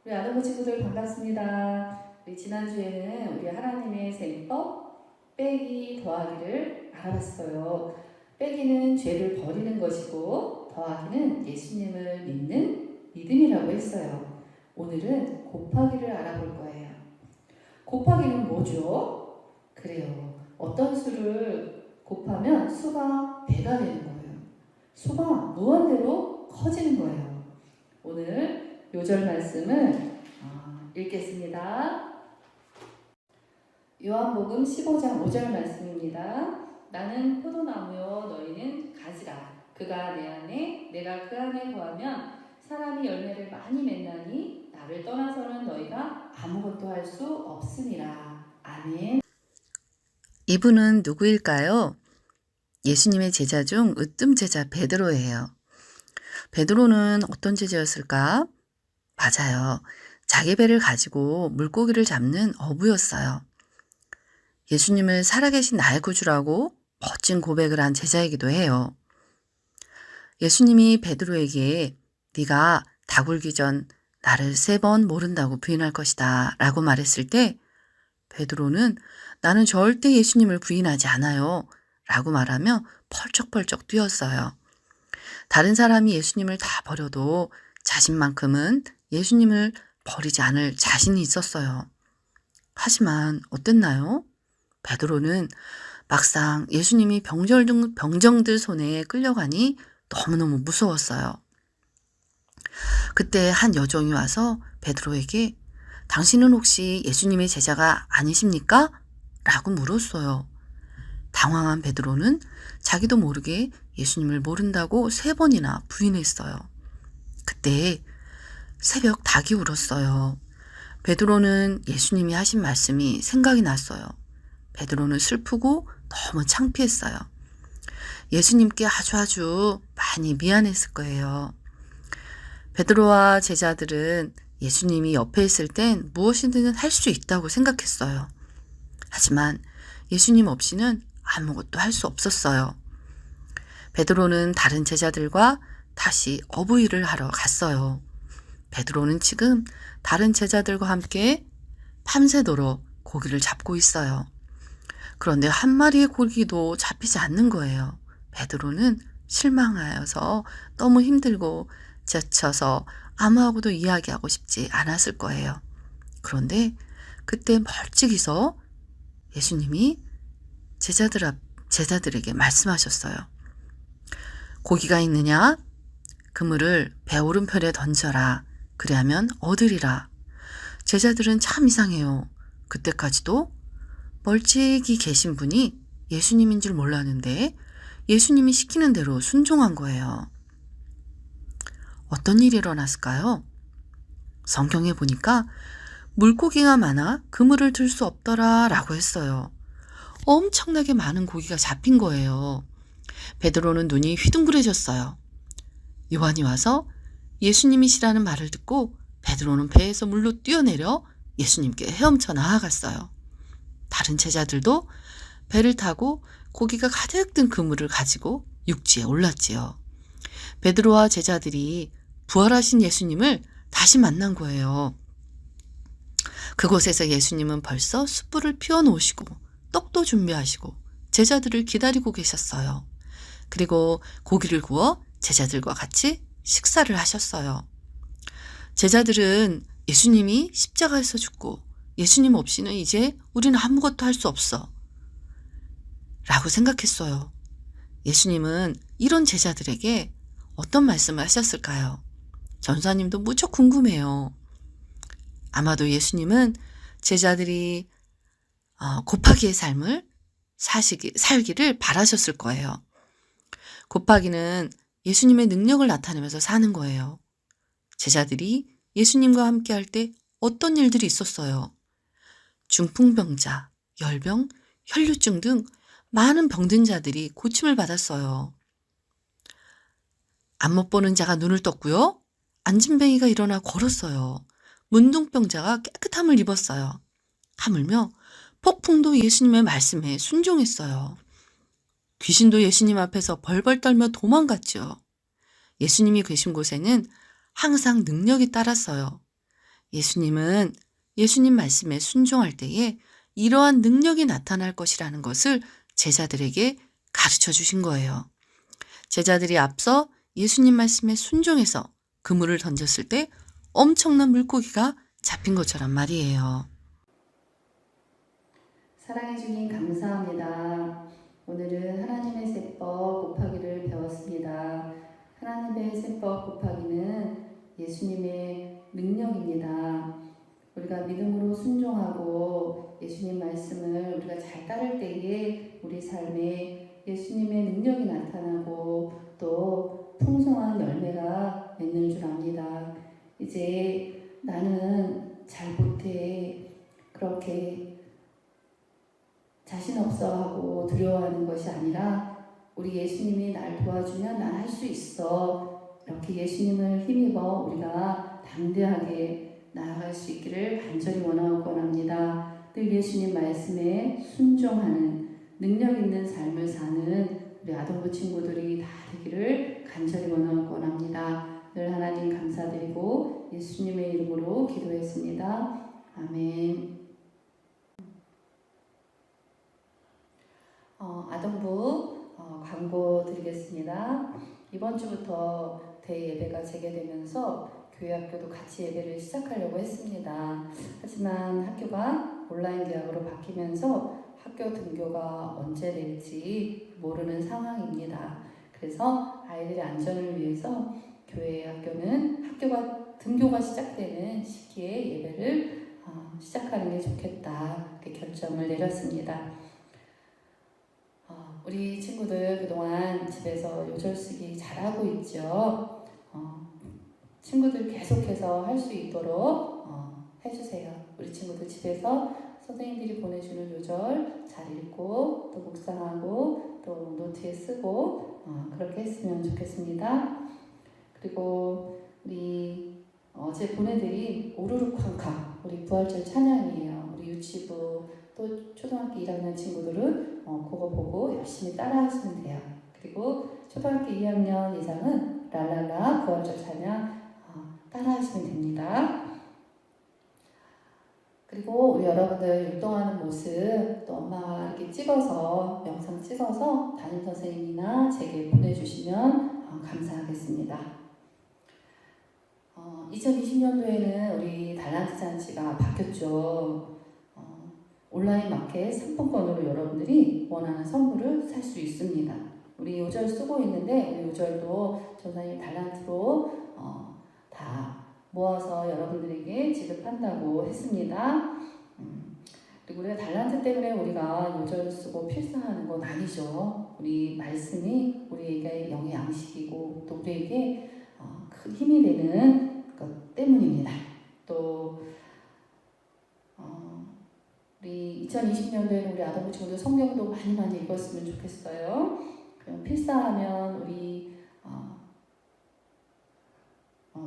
우리 아동부 친구들 반갑습니다. 우리 지난주에는 우리 하나님의 셈법 빼기 더하기를 알아봤어요. 빼기는 죄를 버리는 것이고 더하기는 예수님을 믿는 믿음이라고 했어요. 오늘은 곱하기를 알아볼 거예요. 곱하기는 뭐죠? 그래요. 어떤 수를 곱하면 수가 배가 되는 거예요. 수가 무한대로 커지는 거예요. 오늘 요절 말씀을 읽겠습니다. 요한복음 15장 5절 말씀입니다. 나는 포도나무요 너희는 가지라. 그가 내 안에 내가 그 안에 거하면 사람이 열매를 많이 맺나니 나를 떠나서는 너희가 아무것도 할 수 없으니라. 아멘. 이분은 누구일까요? 예수님의 제자 중 으뜸 제자 베드로예요. 베드로는 어떤 제자였을까? 맞아요. 자기 배를 가지고 물고기를 잡는 어부였어요. 예수님을 살아계신 나의 구주라고 멋진 고백을 한 제자이기도 해요. 예수님이 베드로에게 네가 다 굴기 전 나를 3번 모른다고 부인할 것이다 라고 말했을 때 베드로는 나는 절대 예수님을 부인하지 않아요 라고 말하며 펄쩍펄쩍 뛰었어요. 다른 사람이 예수님을 다 버려도 자신만큼은 예수님을 버리지 않을 자신이 있었어요. 하지만 어땠나요? 베드로는 막상 예수님이 병정들 손에 끌려가니 너무너무 무서웠어요. 그때 한 여종이 와서 베드로에게 당신은 혹시 예수님의 제자가 아니십니까? 라고 물었어요. 당황한 베드로는 자기도 모르게 예수님을 모른다고 3번이나 부인했어요. 그때 새벽 닭이 울었어요. 베드로는 예수님이 하신 말씀이 생각이 났어요. 베드로는 슬프고 너무 창피했어요. 예수님께 아주 많이 미안했을 거예요. 베드로와 제자들은 예수님이 옆에 있을 땐 무엇이든 할 수 있다고 생각했어요. 하지만 예수님 없이는 아무것도 할 수 없었어요. 베드로는 다른 제자들과 다시 어부 일을 하러 갔어요. 베드로는 지금 다른 제자들과 함께 밤새도록 고기를 잡고 있어요. 그런데 한 마리의 고기도 잡히지 않는 거예요. 베드로는 실망하여서 너무 힘들고 지쳐서 아무하고도 이야기하고 싶지 않았을 거예요. 그런데 그때 멀찍이서 예수님이 제자들에게 말씀하셨어요. 고기가 있느냐? 그물을 배 오른편에 던져라. 그리하면 얻으리라. 제자들은 참 이상해요. 그때까지도 멀찍이 계신 분이 예수님인 줄 몰랐는데 예수님이 시키는 대로 순종한 거예요. 어떤 일이 일어났을까요? 성경에 보니까 물고기가 많아 그물을 들 수 없더라 라고 했어요. 엄청나게 많은 고기가 잡힌 거예요. 베드로는 눈이 휘둥그레졌어요. 요한이 와서 예수님이시라는 말을 듣고 베드로는 배에서 물로 뛰어내려 예수님께 헤엄쳐 나아갔어요. 다른 제자들도 배를 타고 고기가 가득 든 그물을 가지고 육지에 올랐지요. 베드로와 제자들이 부활하신 예수님을 다시 만난 거예요. 그곳에서 예수님은 벌써 숯불을 피워놓으시고 떡도 준비하시고 제자들을 기다리고 계셨어요. 그리고 고기를 구워 제자들과 같이 식사를 하셨어요. 제자들은 예수님이 십자가에서 죽고 예수님 없이는 이제 우리는 아무것도 할 수 없어 라고 생각했어요. 예수님은 이런 제자들에게 어떤 말씀을 하셨을까요? 전사님도 무척 궁금해요. 아마도 예수님은 제자들이 곱하기의 삶을 살기를 바라셨을 거예요. 곱하기는 예수님의 능력을 나타내면서 사는 거예요. 제자들이 예수님과 함께 할 때 어떤 일들이 있었어요. 중풍병자, 열병, 혈류증 등 많은 병든 자들이 고침을 받았어요. 안 못 보는 자가 눈을 떴고요. 안진뱅이가 일어나 걸었어요. 문둥병자가 깨끗함을 입었어요. 하물며 폭풍도 예수님의 말씀에 순종했어요. 귀신도 예수님 앞에서 벌벌 떨며 도망갔죠. 예수님이 계신 곳에는 항상 능력이 따랐어요. 예수님은 예수님 말씀에 순종할 때에 이러한 능력이 나타날 것이라는 것을 제자들에게 가르쳐 주신 거예요. 제자들이 앞서 예수님 말씀에 순종해서 그물을 던졌을 때 엄청난 물고기가 잡힌 것처럼 말이에요. 사랑해 주님 감사합니다. 오늘은 하나님의 세법 곱하기를 배웠습니다. 하나님의 세법 곱하기는 예수님의 능력입니다. 우리가 믿음으로 순종하고 예수님 말씀을 우리가 잘 따를 때에 우리 삶에 예수님의 능력이 나타나고 또 풍성한 열매가 맺는 줄 압니다. 이제 나는 잘 못해 그렇게 자신 없어 하고 두려워하는 것이 아니라 우리 예수님이 날 도와주면 난 할 수 있어. 이렇게 예수님을 힘입어 우리가 담대하게 나아갈 수 있기를 간절히 원합니다. 늘 예수님 말씀에 순종하는 능력 있는 삶을 사는 우리 아동부 친구들이 다 되기를 간절히 원합니다. 늘 하나님 감사드리고 예수님의 이름으로 기도했습니다. 아멘. 아동부 광고 드리겠습니다. 이번 주부터 대예배가 재개되면서 교회 학교도 같이 예배를 시작하려고 했습니다. 하지만 학교가 온라인 개학으로 바뀌면서 학교 등교가 언제 될지 모르는 상황입니다. 그래서 아이들의 안전을 위해서 교회 학교는 등교가 시작되는 시기에 예배를 시작하는 게 좋겠다 이렇게 결정을 내렸습니다. 우리 친구들 그동안 집에서 요절 쓰기 잘하고 있죠. 친구들 계속해서 할 수 있도록 해주세요. 우리 친구들 집에서 선생님들이 보내주는 요절 잘 읽고 또 묵상하고 또 노트에 쓰고 그렇게 했으면 좋겠습니다. 그리고 우리 어제 보내드린 오르륵 쾅쾅 우리 부활절 찬양이에요. 우리 유치부 또 초등학교 1학년 친구들은 그거 보고 열심히 따라 하시면 돼요. 그리고 초등학교 2학년 이상은 랄랄라 부활절 찬양 따라 하시면 됩니다. 그리고 우리 여러분들 율동하는 모습 또 엄마가 이렇게 찍어서 영상 찍어서 담임 선생님이나 제게 보내주시면 감사하겠습니다. 2020년도에는 우리 달란트 잔치가 바뀌었죠. 온라인 마켓 상품권으로 여러분들이 원하는 선물을 살 수 있습니다. 우리 요절 쓰고 있는데 우리 요절도 전사님 달란트로 다 모아서 여러분들에게 지급한다고 했습니다. 그리고 우리가 달란트 때문에 우리가 요절 쓰고 필사하는 건 아니죠. 우리 말씀이 우리에게 영의 양식이고 또 우리에게 큰 힘이 되는 것 때문입니다. 또 우리 2020년도에는 우리 아동부 친구들 성경도 많이 읽었으면 좋겠어요. 그럼 필사하면 우리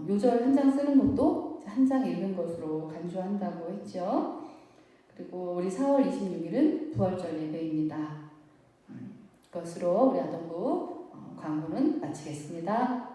요절 한 장 쓰는 것도 한 장 읽는 것으로 간주한다고 했죠. 그리고 우리 4월 26일은 부활절 예배입니다. 이것으로 우리 아동부 광고는 마치겠습니다.